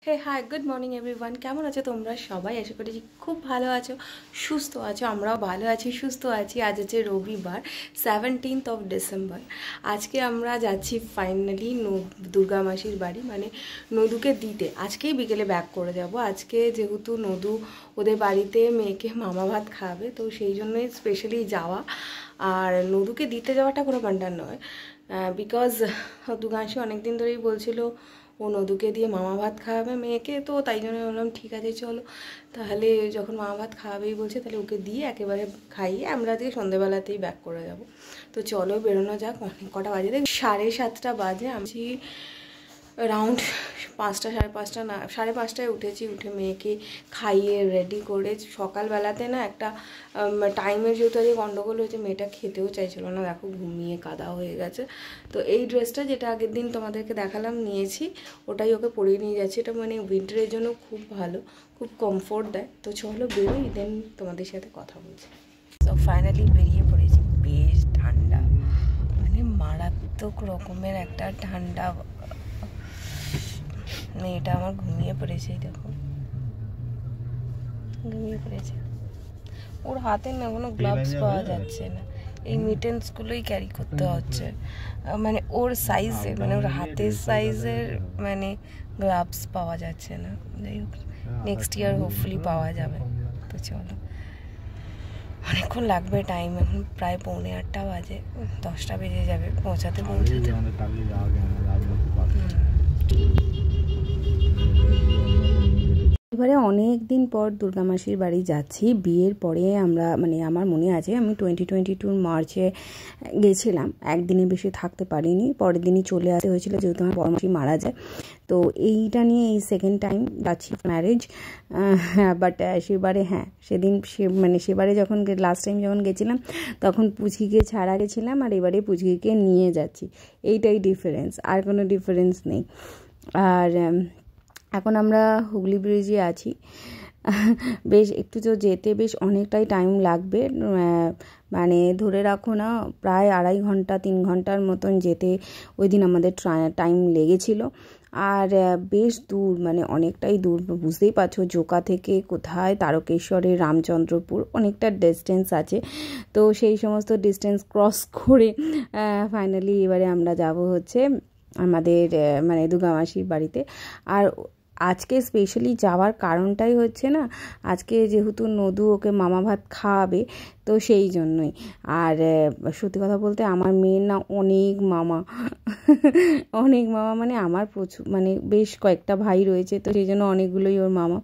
হে hi good morning everyone, কেমন আছো তোমরা সবাই? আশা করি খুব ভালো আছো, সুস্থ আছো। আমরাও ভালো আছি, সুস্থ আছি। আজ হচ্ছে রবিবার 17th of December। আজকে আমরা যাচ্ছি ফাইনালি দুর্গা মাসির বাড়ি, মানে নদুকে দিতে। আজকেই বিকেলে ব্যাক করে যাব। আজকে যেহেতু নদু ওদের বাড়িতে মেয়েকে মামা ভাত খাওয়াবে, তো সেই জন্যই স্পেশালি যাওয়া। আর নদুকে দিতে যাওয়াটা কোনো কন্টার নয়, বিকজ দুর্গামাসি অনেকদিন ধরেই বলছিল ও নদুকে দিয়ে মামা ভাত খাওয়াবে মেয়েকে, তো তাই জন্য বললাম ঠিক আছে চলো তাহলে, যখন মামা ভাত খাওয়াবেই বলছে তাহলে ওকে দিয়ে একেবারে খাইয়ে আমরা দিয়ে সন্ধ্যেবেলাতেই ব্যাক করে যাব। তো চলো বেরোনো যাক। অনেক কটা বাজে, 7:30 বাজে। আমি রাউন্ড 5টা 5:30 না 5:30টায় উঠেছি। উঠে মেয়েকে খাইয়ে রেডি করে, সকালবেলাতে না একটা টাইমের যেহেতু আজকে গন্ডগোল হয়েছে, মেয়েটা খেতেও চাইছিল না, দেখো ঘুমিয়ে কাদা হয়ে গেছে। তো এই ড্রেসটা যেটা আগের দিন তোমাদেরকে দেখালাম নিয়েছি, ওটাই ওকে পরিয়ে নিয়ে যাচ্ছি। এটা মানে উইন্টারের জন্য খুব ভালো, খুব কমফোর্ট দেয়। তো চলো বেরোই, দেন তোমাদের সাথে কথা বলছি। তো ফাইনালি বেরিয়ে পড়েছি। বেশ ঠান্ডা, মানে মারাত্মক রকমের একটা ঠান্ডা। মেয়েটা আমার ঘুমিয়ে পড়েছে, দেখো ঘুমিয়ে পড়েছে। ওর হাতে না কোনো গ্লাভস পাওয়া যাচ্ছে না, এই মিটেন্সগুলোই ক্যারি করতে হচ্ছে। মানে ওর সাইজের, মানে ওর হাতের সাইজের মানে গ্লাভস পাওয়া যাচ্ছে না। যাই হোক, নেক্সট ইয়ার হোপফুলি পাওয়া যাবে। তো চলো, অনেকক্ষণ লাগবে টাইম, এখন প্রায় 7:45 বাজে, 10টা বেজে যাবে পৌঁছাতে। এবারে অনেক দিন পর দুর্গা মাসির বাড়ি যাচ্ছি। বিয়ের পরে আমরা, মানে আমার মনে আছে আমি 2022 মার্চে গেছিলাম, একদিনে বেশি থাকতে পারিনি, পরের দিনই চলে আসতে হয়েছিল যেহেতু আমার বড় মাসি মারা যায়। তো এইটা নিয়ে এই সেকেন্ড টাইম যাচ্ছি ম্যারেজ। বাট সেবারে সেদিন সেবারে যখন লাস্ট টাইম যখন গেছিলাম তখন পুচকিকে ছাড়া গেছিলাম, আর এবারে পুচকিকে নিয়ে যাচ্ছি। এইটাই ডিফারেন্স, আর কোনো ডিফারেন্স নেই। আর এখন আমরা হুগলি ব্রিজে আছি। বেশ একটু তো যেতে বেশ অনেকটাই টাইম লাগবে, মানে ধরে রাখো না প্রায় 2.5 ঘন্টা 3 ঘন্টার মতন যেতে ওই দিন আমাদের টাইম লেগেছিল। আর বেশ দূর, মানে অনেকটাই দূর, বুঝতেই পারছো জোকা থেকে কোথায় তারকেশ্বরের রামচন্দ্রপুর অনেকটা ডিস্টেন্স আছে। তো সেই সমস্ত ডিস্টেন্স ক্রস করে ফাইনালি এবারে আমরা যাব হচ্ছে আমাদের মানে দুর্গা মাসির বাড়িতে। আর আজকে স্পেশালি যাওয়ার কারণটাই হচ্ছে না, আজকে যেহেতু নদু ওকে মামা ভাত খাওয়াবে, তো সেই জন্যই। আর সত্যি কথা বলতে আমার মেয়ের না অনেক মামা, অনেক মামা, মানে আমার প্রচুর, মানে বেশ কয়েকটা ভাই রয়েছে, তো সেই জন্য অনেকগুলোই ওর মামা।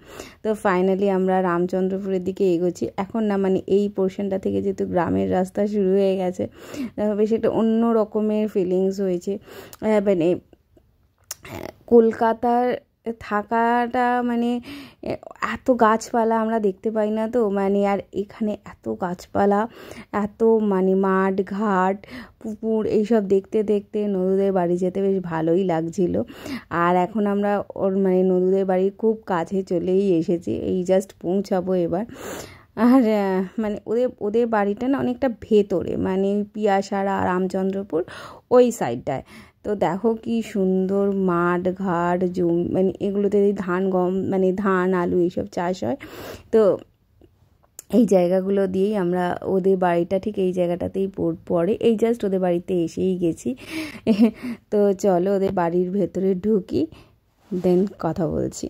তো ফাইনালি আমরা রামচন্দ্রপুরের দিকে এগোচ্ছি এখন। না মানে এই পোর্শনটা থেকে যেহেতু গ্রামের রাস্তা শুরু হয়ে গেছে, বেশ একটা অন্য রকমের ফিলিংস হয়েছে। মানে কলকাতার থাকাটা, মানে এত গাছপালা আমরা দেখতে পাই না তো, মানে আর এখানে এত গাছপালা, এত মানে মাঠ ঘাট পুকুর এইসব দেখতে দেখতে নদুদের বাড়ি যেতে বেশ ভালোই লাগছিল। আর এখন আমরা ওর মানে নদুদের বাড়ির খুব কাছে চলেই এসেছি, এই জাস্ট পৌঁছাবো এবার। আর মানে ওদের বাড়িটা না অনেকটা ভেতরে, মানে পিয়াসারা রামচন্দ্রপুর ওই সাইডটায়। তো দেখো কি সুন্দর মাঠ ঘাট জমি, মানে এগুলোতে ধান গম, মানে ধান আলু এইসব চাষ হয়। তো এই জায়গাগুলো দিয়েই আমরা, ওদের বাড়িটা ঠিক এই জায়গাটাতেই পড়ে, এই জাস্ট ওদের বাড়িতে এসেই গেছি। তো চলো ওদের বাড়ির ভেতরে ঢুকি, দেন কথা বলছি।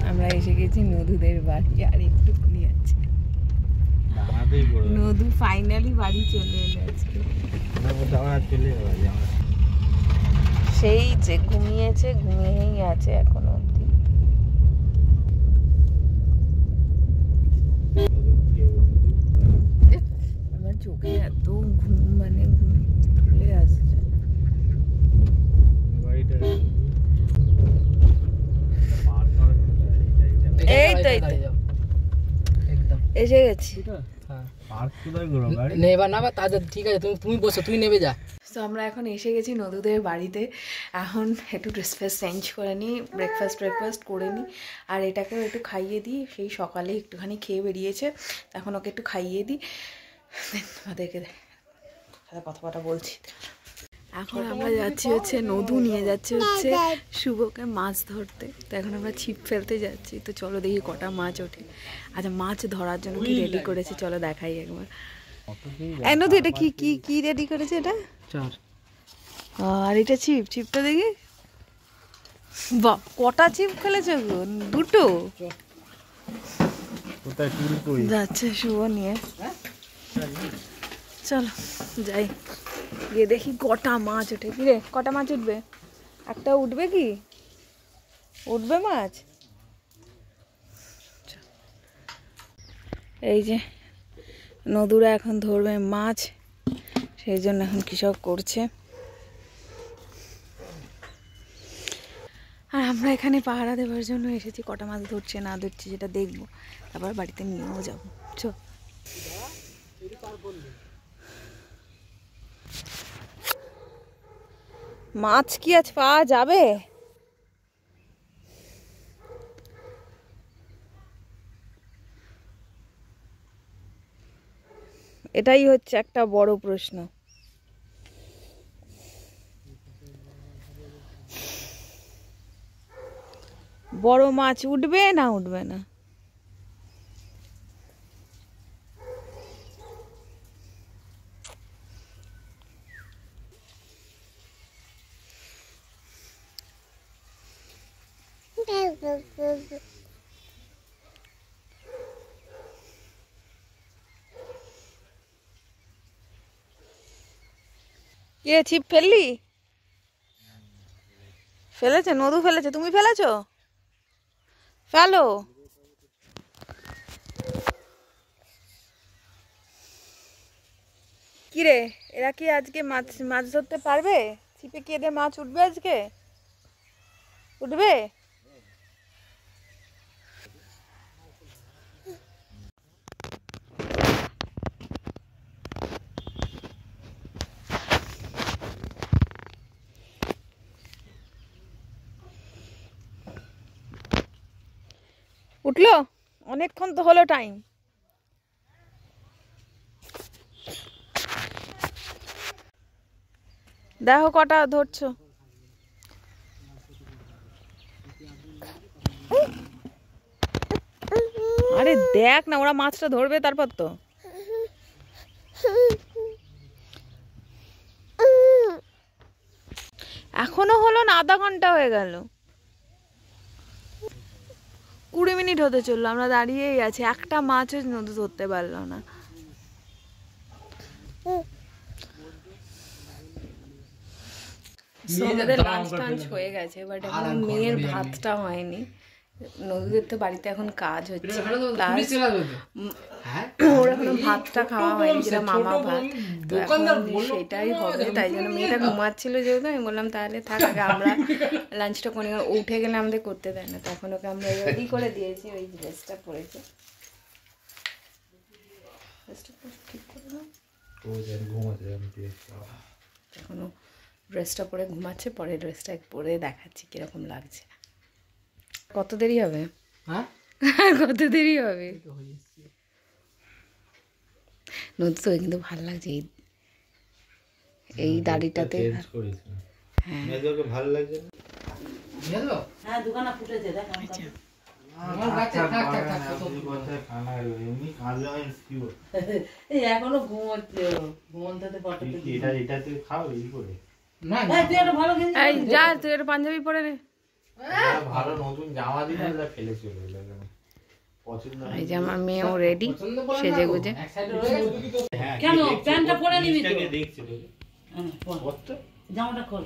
আমরা এসে গেছি নদুদের বাড়ি, আর একটুখানি আছে নদু ফাইনালি বাড়ি চলে এলো আজকে। সেই যে ঘুমিয়েছে, ঘুমিয়েই আছে এখনো অব্দি। আমার চোখে এত ঘুম, মানে চলে আসছে। এই তো এসে গেছি। ঠিক আছে, তুমি বসো, তুমি নেবে যা। তো আমরা এখন এসে গেছি নদুদের বাড়িতে। এখন একটু ড্রেস ফ্রেস চেঞ্জ করে নিই, ব্রেকফাস্ট করে নিই, আর এটাকেও একটু খাইয়ে দিই। সেই সকালে একটুখানি খেয়ে বেরিয়েছে, এখন ওকে একটু খাইয়ে দিই, তোমাদেরকে কথাবার্তা বলছি। এখন আমরা যাচ্ছি হচ্ছে নদু নিয়ে যাচ্ছে হচ্ছে শুভকে মাছ ধরতে। তো এখন আমরা ছিপ ফেলতে যাচ্ছি। তো চলো দেখি কটা মাছ ওঠে। আচ্ছা মাছ ধরার জন্য কি রেডি করেছে চলো দেখাই একবার। নদু এটা কি কি কি রেডি করেছে এটা? চার। আর এটা ছিপ, ছিপটা দেখি। বাহ কটা ছিপ ফেলেছে গো? দুটো। যাচ্ছে শুভ নিয়ে। চলো যাই গিয়ে দেখি কটা মাছ ওঠে। কি রে কটা মাছ উঠবে? একটা উঠবে কি? উঠবে মাছ? এই যে নদুরা এখন ধরবে মাছ, সেই জন্য এখন কৃষক করছে। আর আমরা এখানে পাহারা দেওয়ার জন্য এসেছি। কটা মাছ ধরছে না ধরছে যেটা দেখবো, তারপর বাড়িতে নিয়েও যাবো। চল মাছ কি আজ পাওয়া যাবে? এটাই হচ্ছে একটা বড় প্রশ্ন। বড় মাছ উঠবে না উঠবে না? কে ছিপ ফেললি? ফেলেছে নদু ফেলেছে, তুমি ফেলেছো? ফেলো। কিরে এরা কি আজকে মাছ মাছ ধরতে পারবে? ছিপে কি এদের মাছ উঠবে আজকে? উঠবে? উঠলো? অনেকক্ষণ তো হলো টাইম। দেখো কটা ধরছো। আরে দেখ না ওরা মাছটা ধরবে তারপর তো। এখনো হলো না, আধা ঘন্টা হয়ে গেল। 20 মিনিট হতে চললো, আমরা দাঁড়িয়েই আছি। একটা মাছও নদী ধরতে পারলো না। আমাদের লাঞ্চ টাঞ্চ হয়ে গেছে, বাট এখন মেয়ের ভাতটা হয়নি। নদীদের তো বাড়িতে এখন কাজ হচ্ছে, ওর এখনো ভাতটা খাওয়া হয়নি, যেটা মামা ভাত। তো এখন সেটাই হবে, তাই জন্য মেয়েটা ঘুমাচ্ছিল যেহেতু আমি বললাম তাহলে থাক আগে আমরা লাঞ্চটা করে। উঠে গেলে আমাদের করতে দেয় না, তখন ওকে আমরা রেডি করে দিয়েছি। ওই ড্রেসটা পরেছে, ঠিক করে দাও। এখনো ড্রেসটা পরে ঘুমাচ্ছে, পরে ড্রেসটা পরে দেখাচ্ছি কিরকম লাগছে। কত দেরি হবে? হ্যাঁ কত দেরি হবে? নদী তো কিন্তু ভালো লাগছে এই দাড়িটাতে। হ্যাঁ ভালো লাগছে। হ্যাঁ দোকানে ফুটেছে দেখ। এখনো ঘুমোচ্ছে, ঘুমোতে খাও এই করে। যা তুই একটা পাঞ্জাবি পরে নে। ভালো নতুন জামা দিলে ফেলে চলে গেল। এই যে আমার মেয়েও রেডি সেজে গুজে। কেন প্যান্টটা পরে নিবি তো? দেখছি জামাটা খোল,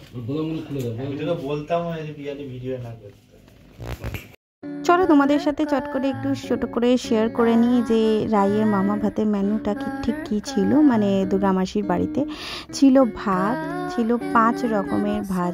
খুলে দাও। আমি তোকে বলতাম যে বিয়াতে ভিডিও না করতে। চলো তোমাদের সাথে চট করে একটু ছোট করে শেয়ার করে নিই যে রাইয়ের মামা ভাতের মেনুটা ঠিক কী ছিল। মানে দুর্গা মাসির বাড়িতে ছিল ভাত, ছিল 5 রকমের ভাত।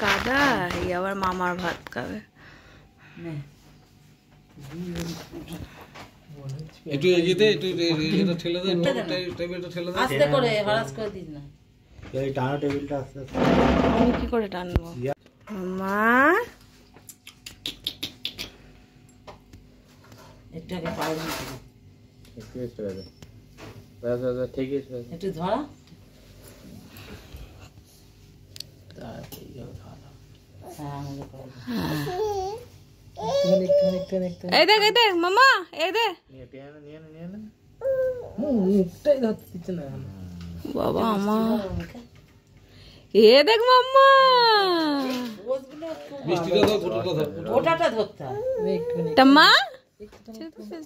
কাদা, এই আবার মামার ভাত খাবে। একটু এগিয়ে একটু এটা ঠেলে দে, টেবিলটা ঠেলে দে। আস্তে করে হরাস করে দিস না। এই টানা টেবিলটা আস্তে আস্তে। আমি কি করে টানবো? মামা একটু আগে পায়ে দিতে একটু এক্সট্রা দে। ব্যাস ঠিক আছে। একটু ধরা। এই দেখ মামা, এই দেখ মুখটাই ধরতে দিচ্ছে না। বাবা আমার, এ দেখ মাম্মা, মিষ্টিটা দাও, গোটাটা দাও। ওটাটা ধরতে হবে। টাম্মা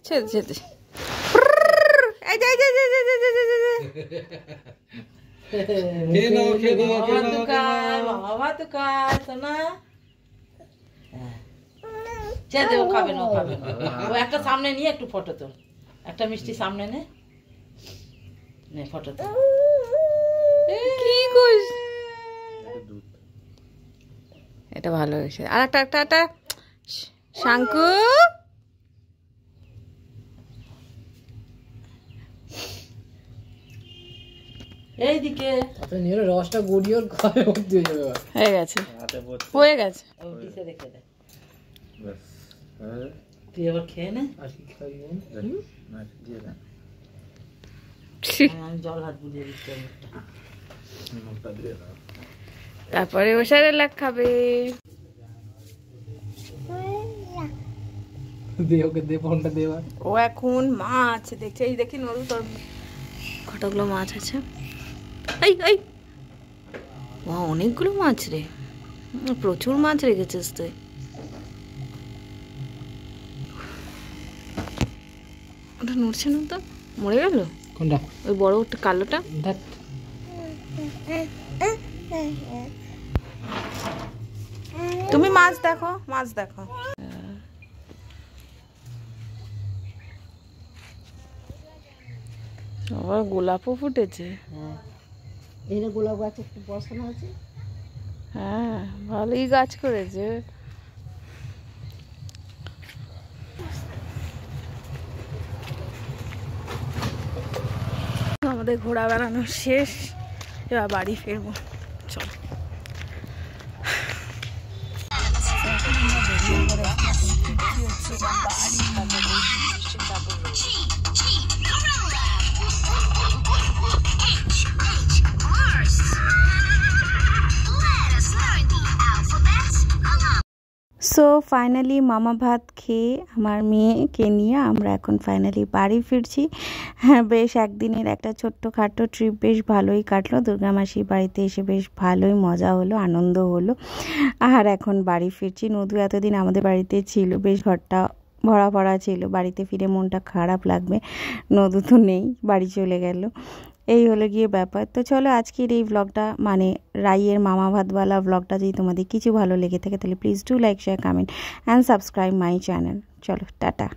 ছেড়ে ছেড়ে এই যে খেয়ে নাও, খেয়ে নাও, খেয়ে নাও, খেয়ে নাও। বাবা তো কাজ শোনা। ছেড়ে ও খাবে না, ও খাবে না। ও একটা সামনে নিয়ে একটু ফটো তোল। একটা মিষ্টি সামনে নে, নে ফটো তোল। কি কইস? এটা ভালো হয়েছে। আর একটা শাঙ্কু, এইদিকে রসটা গড়িয়ে খায় ভর্তি হয়ে যাবে। হয়ে গেছে, হয়ে গেছে। ও ডিসে রেখে দে। ব্যাস। তুই এবার খেয়ে নে। আর কি খাবি? না, দিয়ে দে। আমি জল হাত বুলিয়ে দিচ্ছি মুখটা। মুখটা দিয়ে দাও। তারপরে ও সেরেলাক খাবে। দে ওকে, দে ফোনটা দে এবার। ও এখন মাছ দেখছে, এই দেখি নদু তোর কতগুলো মাছ আছে। এই অনেকগুলো মাছ রে, প্রচুর মাছ রেখেছিস তুই। ওটা নড়ছে না তো, মরে গেল কোনটা? ওই বড় কালোটা। ধ্যাৎ। তুমি মাছ দেখো, মাছ দেখো। আবার গোলাপও ফুটেছে। এই না গোলাপ গাছ একটু বসানো আছে। হ্যাঁ, ভালোই গাছ করেছে। আমাদের ঘোরা বেড়ানো শেষ, এবার বাড়ি ফিরবো। চলো। সো ফাইনালি মামা ভাত খেয়ে আমার মেয়েকে নিয়ে আমরা এখন ফাইনালি বাড়ি ফিরছি। হ্যাঁ, বেশ একদিনের একটা ছোট্টখাটো ট্রিপ বেশ ভালোই কাটলো। দুর্গামাসির বাড়িতে এসে বেশ ভালোই মজা হলো, আনন্দ হলো। আর এখন বাড়ি ফিরছি। নদু এতদিন আমাদের বাড়িতে ছিল, বেশ ঘরটা ভরা ভরা ছিল। বাড়িতে ফিরে মনটা খারাপ লাগবে, নদু তো নেই, বাড়ি চলে গেল। এই হলো গিয়ে ব্যাপার। তো চলো আজকের এই ব্লগটা, মানে রাইয়ের মামা ভাতওয়ালা ব্লগটা যদি তোমাদের কিছু ভালো লেগে থাকে তাহলে please do like, share, comment and subscribe my channel. চলো টাটা।